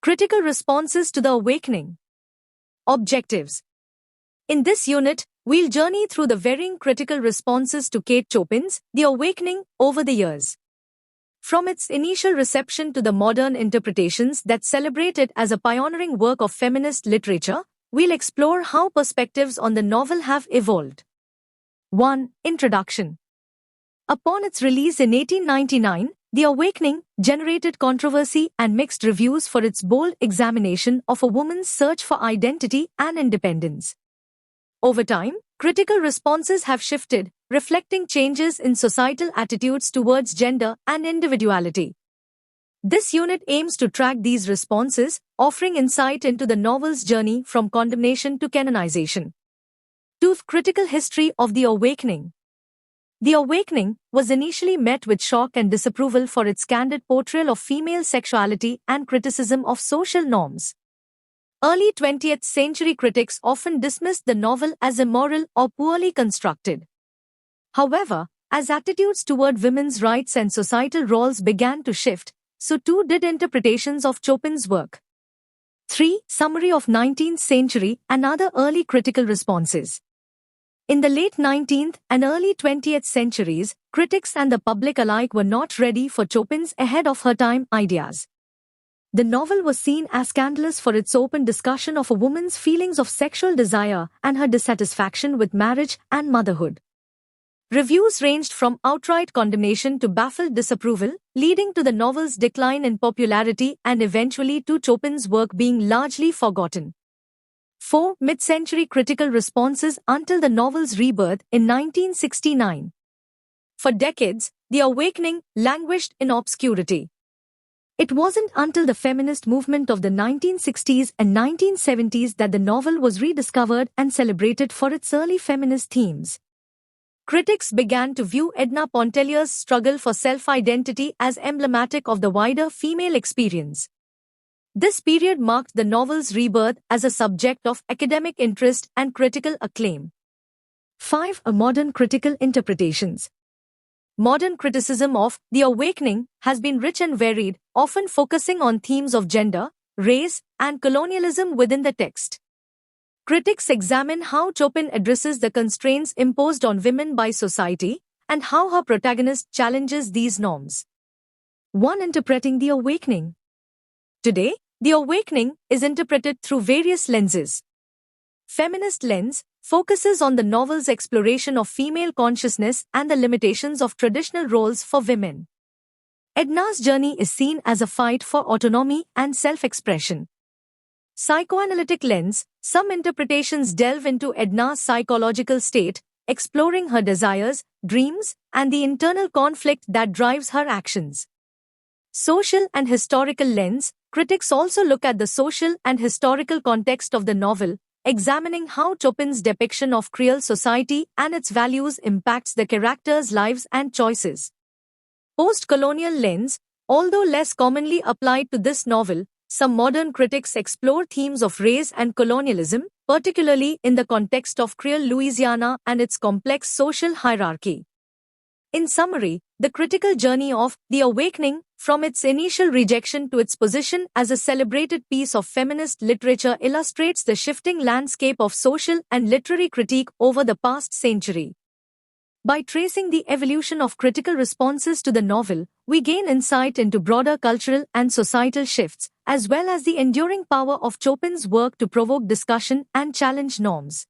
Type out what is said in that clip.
Critical responses to the awakening. Objectives. In this unit, we'll journey through the varying critical responses to Kate Chopin's The Awakening over the years. From its initial reception to the modern interpretations that celebrate it as a pioneering work of feminist literature, we'll explore how perspectives on the novel have evolved. 1. Introduction. Upon its release in 1899, The Awakening generated controversy and mixed reviews for its bold examination of a woman's search for identity and independence. Over time, critical responses have shifted, reflecting changes in societal attitudes towards gender and individuality. This unit aims to track these responses, offering insight into the novel's journey from condemnation to canonization. 2. Critical history of The Awakening. The Awakening was initially met with shock and disapproval for its candid portrayal of female sexuality and criticism of social norms. Early 20th century critics often dismissed the novel as immoral or poorly constructed. However, as attitudes toward women's rights and societal roles began to shift, so too did interpretations of Chopin's work. 3. Summary of 19th century and other early critical responses. In the late 19th and early 20th centuries, critics and the public alike were not ready for Chopin's ahead-of-her-time ideas. The novel was seen as scandalous for its open discussion of a woman's feelings of sexual desire and her dissatisfaction with marriage and motherhood. Reviews ranged from outright condemnation to baffled disapproval, leading to the novel's decline in popularity and eventually to Chopin's work being largely forgotten. 4. Mid-century critical responses until the novel's rebirth in 1969. For decades, The Awakening languished in obscurity. It wasn't until the feminist movement of the 1960s and 1970s that the novel was rediscovered and celebrated for its early feminist themes. Critics began to view Edna Pontellier's struggle for self-identity as emblematic of the wider female experience. This period marked the novel's rebirth as a subject of academic interest and critical acclaim. 5. Modern critical interpretations. Modern criticism of The Awakening has been rich and varied, often focusing on themes of gender, race, and colonialism within the text. Critics examine how Chopin addresses the constraints imposed on women by society and how her protagonist challenges these norms. 1. Interpreting The Awakening. Today, The Awakening is interpreted through various lenses. Feminist lens focuses on the novel's exploration of female consciousness and the limitations of traditional roles for women. Edna's journey is seen as a fight for autonomy and self-expression. Psychoanalytic lens, some interpretations delve into Edna's psychological state, exploring her desires, dreams, and the internal conflict that drives her actions. Social and historical lens, critics also look at the social and historical context of the novel, examining how Chopin's depiction of Creole society and its values impacts the characters' lives and choices. Post-colonial lens, although less commonly applied to this novel, some modern critics explore themes of race and colonialism, particularly in the context of Creole Louisiana and its complex social hierarchy. In summary, the critical journey of The Awakening, from its initial rejection to its position as a celebrated piece of feminist literature, illustrates the shifting landscape of social and literary critique over the past century. By tracing the evolution of critical responses to the novel, we gain insight into broader cultural and societal shifts, as well as the enduring power of Chopin's work to provoke discussion and challenge norms.